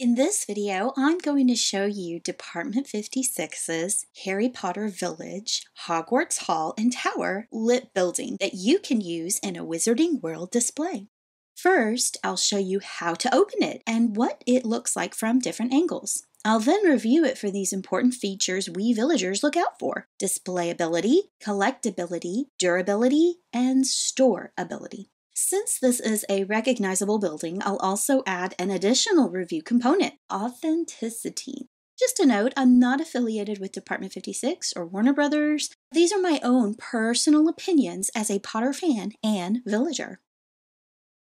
In this video, I'm going to show you Department 56's Harry Potter Village, Hogwarts Hall and Tower lit building that you can use in a Wizarding World display. First, I'll show you how to open it and what it looks like from different angles. I'll then review it for these important features we villagers look out for: displayability, collectibility, durability, and storability. Since this is a recognizable building, I'll also add an additional review component: authenticity. Just a note, I'm not affiliated with Department 56 or Warner Brothers. These are my own personal opinions as a Potter fan and villager.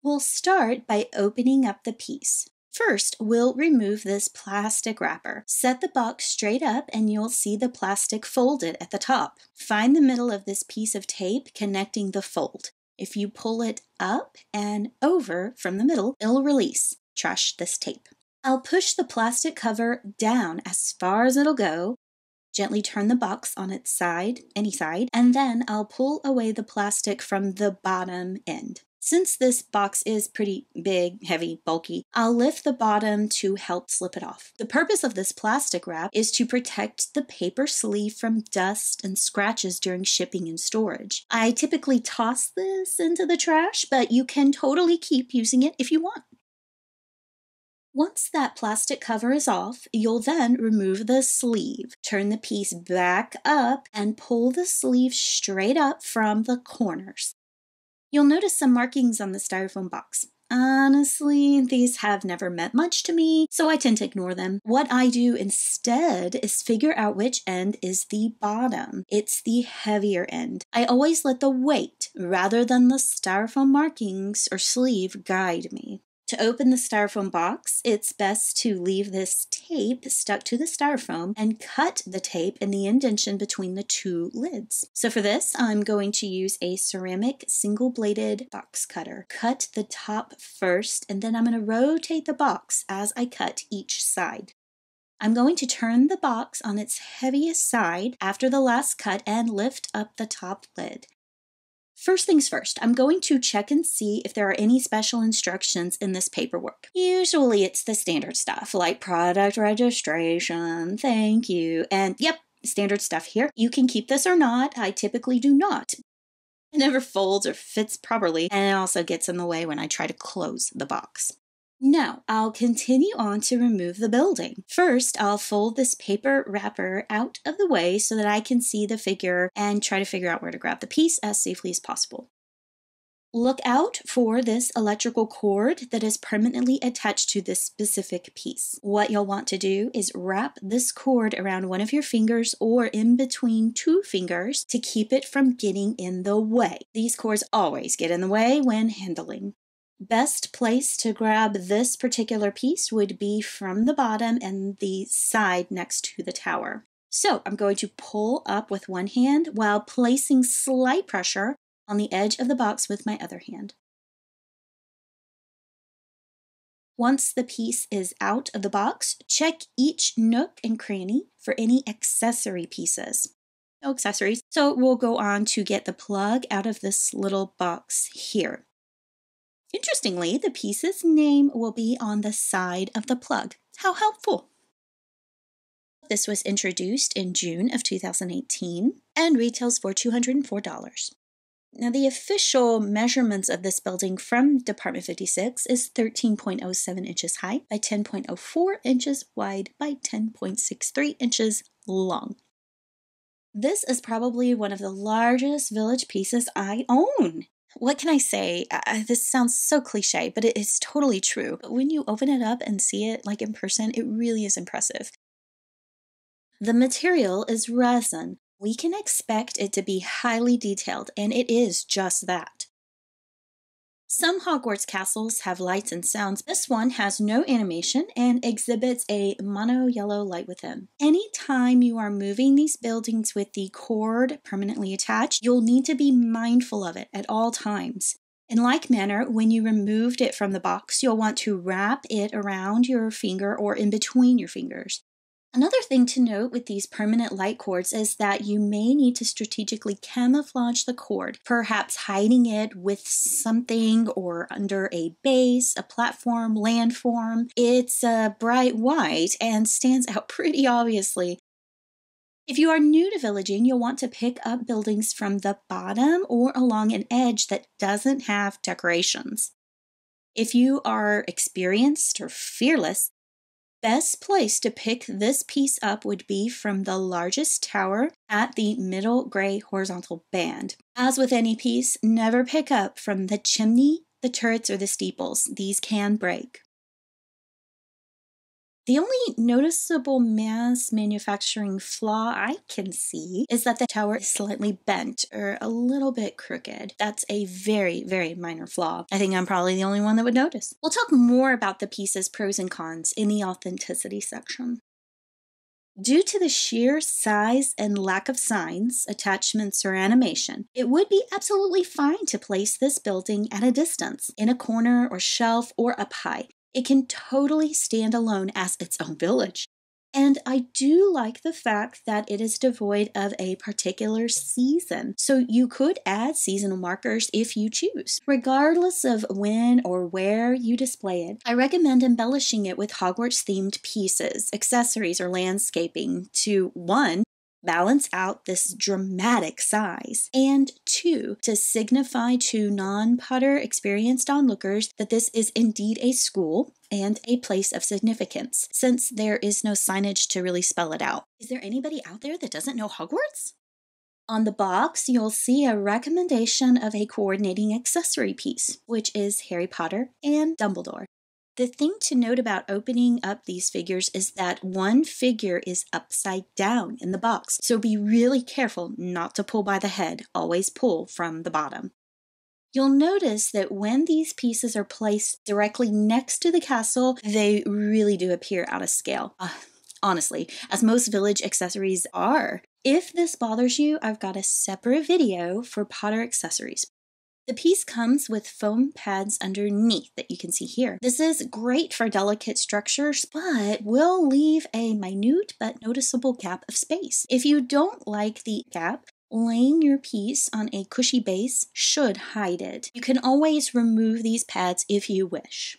We'll start by opening up the piece. First, we'll remove this plastic wrapper. Set the box straight up and you'll see the plastic folded at the top. Find the middle of this piece of tape connecting the fold. If you pull it up and over from the middle, it'll release. Trash this tape. I'll push the plastic cover down as far as it'll go. Gently turn the box on its side, any side, and then I'll pull away the plastic from the bottom end. Since this box is pretty big, heavy, bulky, I'll lift the bottom to help slip it off. The purpose of this plastic wrap is to protect the paper sleeve from dust and scratches during shipping and storage. I typically toss this into the trash, but you can totally keep using it if you want. Once that plastic cover is off, you'll then remove the sleeve. Turn the piece back up and pull the sleeve straight up from the corners. You'll notice some markings on the styrofoam box. Honestly, these have never meant much to me, so I tend to ignore them. What I do instead is figure out which end is the bottom. It's the heavier end. I always let the weight, rather than the styrofoam markings or sleeve, guide me. To open the styrofoam box, it's best to leave this tape stuck to the styrofoam and cut the tape in the indentation between the two lids. So for this, I'm going to use a ceramic single-bladed box cutter. Cut the top first, and then I'm going to rotate the box as I cut each side. I'm going to turn the box on its heaviest side after the last cut and lift up the top lid. First things first, I'm going to check and see if there are any special instructions in this paperwork. Usually it's the standard stuff like product registration, thank you, and yep, standard stuff here. You can keep this or not. I typically do not. It never folds or fits properly, and it also gets in the way when I try to close the box. Now, I'll continue on to remove the building. First, I'll fold this paper wrapper out of the way so that I can see the figure and try to figure out where to grab the piece as safely as possible. Look out for this electrical cord that is permanently attached to this specific piece. What you'll want to do is wrap this cord around one of your fingers or in between two fingers to keep it from getting in the way. These cords always get in the way when handling. Best place to grab this particular piece would be from the bottom and the side next to the tower. So I'm going to pull up with one hand while placing slight pressure on the edge of the box with my other hand. Once the piece is out of the box, check each nook and cranny for any accessory pieces. No accessories, so we'll go on to get the plug out of this little box here. Interestingly, the piece's name will be on the side of the plug. How helpful! This was introduced in June of 2018 and retails for $204. Now, the official measurements of this building from Department 56 is 13.07 inches high by 10.04 inches wide by 10.63 inches long. This is probably one of the largest village pieces I own. What can I say? This sounds so cliche, but it is totally true. But when you open it up and see it like in person, it really is impressive. The material is resin. We can expect it to be highly detailed, and it is just that. Some Hogwarts castles have lights and sounds. This one has no animation and exhibits a mono yellow light within. Anytime you are moving these buildings with the cord permanently attached, you'll need to be mindful of it at all times. In like manner, when you removed it from the box, you'll want to wrap it around your finger or in between your fingers. Another thing to note with these permanent light cords is that you may need to strategically camouflage the cord, perhaps hiding it with something or under a base, a platform, landform. It's bright white and stands out pretty obviously. If you are new to villaging, you'll want to pick up buildings from the bottom or along an edge that doesn't have decorations. If you are experienced or fearless, best place to pick this piece up would be from the largest tower at the middle gray horizontal band. As with any piece, never pick up from the chimney, the turrets, or the steeples. These can break. The only noticeable mass manufacturing flaw I can see is that the tower is slightly bent or a little bit crooked. That's a very, very minor flaw. I think I'm probably the only one that would notice. We'll talk more about the piece's pros and cons in the authenticity section. Due to the sheer size and lack of signs, attachments, or animation, it would be absolutely fine to place this building at a distance, in a corner or shelf or up high. It can totally stand alone as its own village. And I do like the fact that it is devoid of a particular season, so you could add seasonal markers if you choose. Regardless of when or where you display it, I recommend embellishing it with Hogwarts-themed pieces, accessories, or landscaping to 1. Balance out this dramatic size, and 2, to signify to non-Potter experienced onlookers that this is indeed a school and a place of significance, since there is no signage to really spell it out. Is there anybody out there that doesn't know Hogwarts? On the box, you'll see a recommendation of a coordinating accessory piece, which is Harry Potter and Dumbledore. The thing to note about opening up these figures is that one figure is upside down in the box, so be really careful not to pull by the head. Always pull from the bottom. You'll notice that when these pieces are placed directly next to the castle, they really do appear out of scale. Honestly, as most village accessories are. If this bothers you, I've got a separate video for Potter accessories. The piece comes with foam pads underneath that you can see here. This is great for delicate structures, but will leave a minute but noticeable gap of space. If you don't like the gap, laying your piece on a cushy base should hide it. You can always remove these pads if you wish.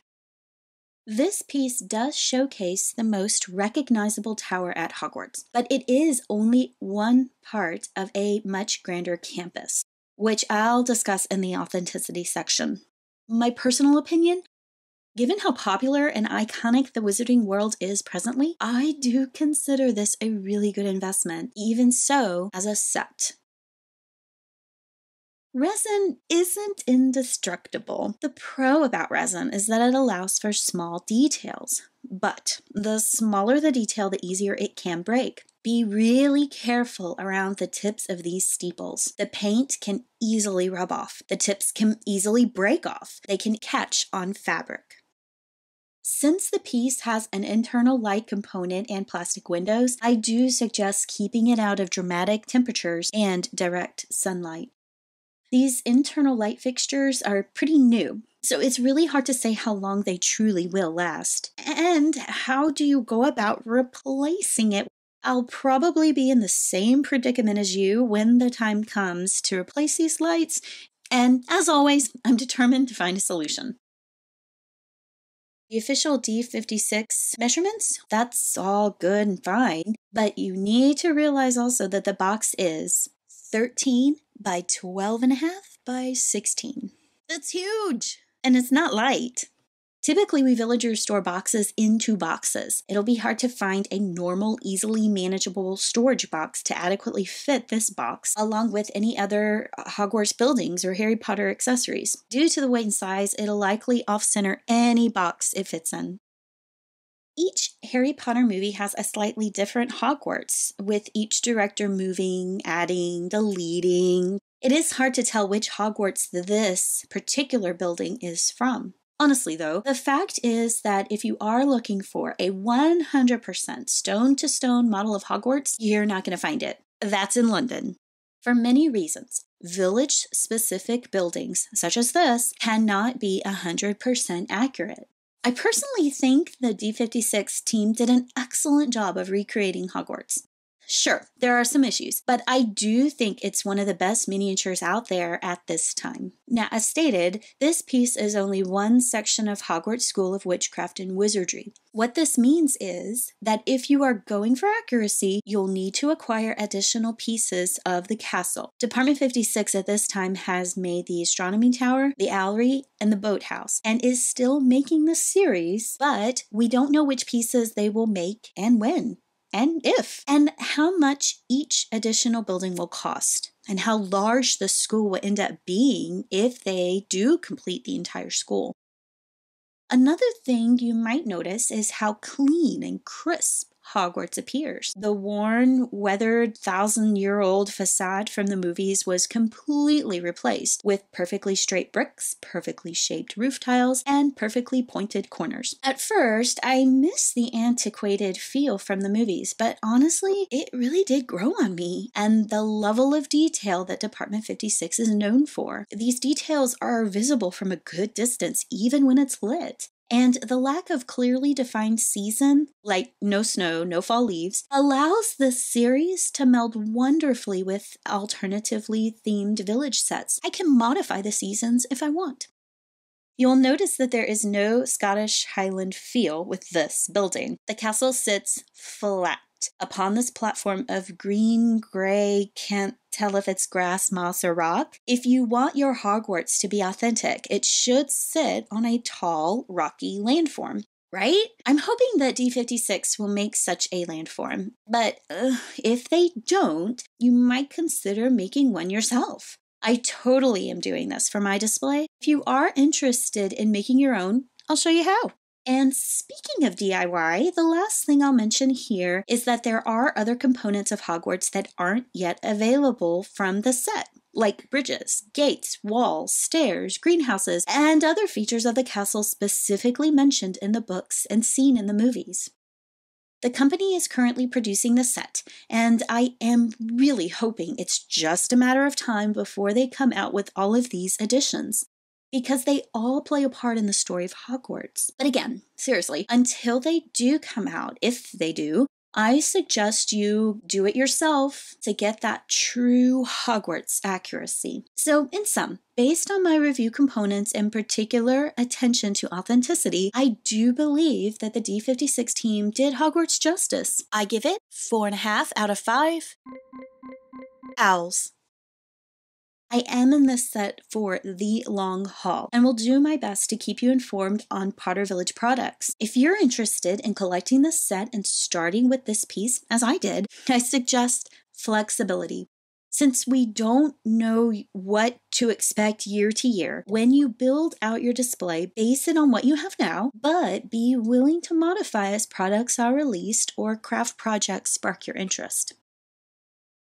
This piece does showcase the most recognizable tower at Hogwarts, but it is only one part of a much grander campus, which I'll discuss in the authenticity section. My personal opinion, given how popular and iconic the Wizarding World is presently, I do consider this a really good investment, even so as a set. Resin isn't indestructible. The pro about resin is that it allows for small details, but the smaller the detail, the easier it can break. Be really careful around the tips of these steeples. The paint can easily rub off. The tips can easily break off. They can catch on fabric. Since the piece has an internal light component and plastic windows, I do suggest keeping it out of dramatic temperatures and direct sunlight. These internal light fixtures are pretty new, so it's really hard to say how long they truly will last. And how do you go about replacing it? I'll probably be in the same predicament as you when the time comes to replace these lights, and as always, I'm determined to find a solution. The official D56 measurements, that's all good and fine, but you need to realize also that the box is 13 by 12.5 by 16. That's huge! And it's not light. Typically, we villagers store boxes into boxes. It'll be hard to find a normal, easily manageable storage box to adequately fit this box, along with any other Hogwarts buildings or Harry Potter accessories. Due to the weight and size, it'll likely off-center any box it fits in. Each Harry Potter movie has a slightly different Hogwarts, with each director moving, adding, deleting. It is hard to tell which Hogwarts this particular building is from. Honestly though, the fact is that if you are looking for a 100% stone-to-stone model of Hogwarts, you're not going to find it. That's in London. For many reasons, village-specific buildings, such as this, cannot be 100% accurate. I personally think the D56 team did an excellent job of recreating Hogwarts. Sure, there are some issues, but I do think it's one of the best miniatures out there at this time. Now, as stated, this piece is only one section of Hogwarts School of Witchcraft and Wizardry. What this means is that if you are going for accuracy, you'll need to acquire additional pieces of the castle. Department 56 at this time has made the Astronomy Tower, the Owlery, and the Boathouse, and is still making the series, but we don't know which pieces they will make and when. And if, and how much each additional building will cost, and how large the school will end up being if they do complete the entire school. Another thing you might notice is how clean and crisp Hogwarts appears. The worn, weathered, 1,000-year-old facade from the movies was completely replaced with perfectly straight bricks, perfectly shaped roof tiles, and perfectly pointed corners. At first, I missed the antiquated feel from the movies, but honestly, it really did grow on me, and the level of detail that Department 56 is known for. These details are visible from a good distance, even when it's lit. And the lack of clearly defined season, like no snow, no fall leaves, allows this series to meld wonderfully with alternatively themed village sets. I can modify the seasons if I want. You'll notice that there is no Scottish Highland feel with this building. The castle sits flat upon this platform of green, gray, can't tell if it's grass, moss, or rock. If you want your Hogwarts to be authentic, it should sit on a tall, rocky landform, right? I'm hoping that D56 will make such a landform, but if they don't, you might consider making one yourself. I totally am doing this for my display. If you are interested in making your own, I'll show you how. And speaking of DIY, the last thing I'll mention here is that there are other components of Hogwarts that aren't yet available from the set, like bridges, gates, walls, stairs, greenhouses, and other features of the castle specifically mentioned in the books and seen in the movies. The company is currently producing the set, and I am really hoping it's just a matter of time before they come out with all of these additions, because they all play a part in the story of Hogwarts. But again, seriously, until they do come out, if they do, I suggest you do it yourself to get that true Hogwarts accuracy. So in sum, based on my review components and particular attention to authenticity, I do believe that the D56 team did Hogwarts justice. I give it 4.5 out of 5 owls. I am in this set for the long haul and will do my best to keep you informed on Potter Village products. If you're interested in collecting this set and starting with this piece, as I did, I suggest flexibility. Since we don't know what to expect year to year, when you build out your display, base it on what you have now, but be willing to modify as products are released or craft projects spark your interest.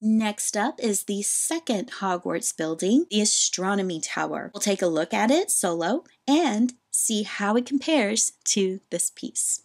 Next up is the second Hogwarts building, the Astronomy Tower. We'll take a look at it solo and see how it compares to this piece.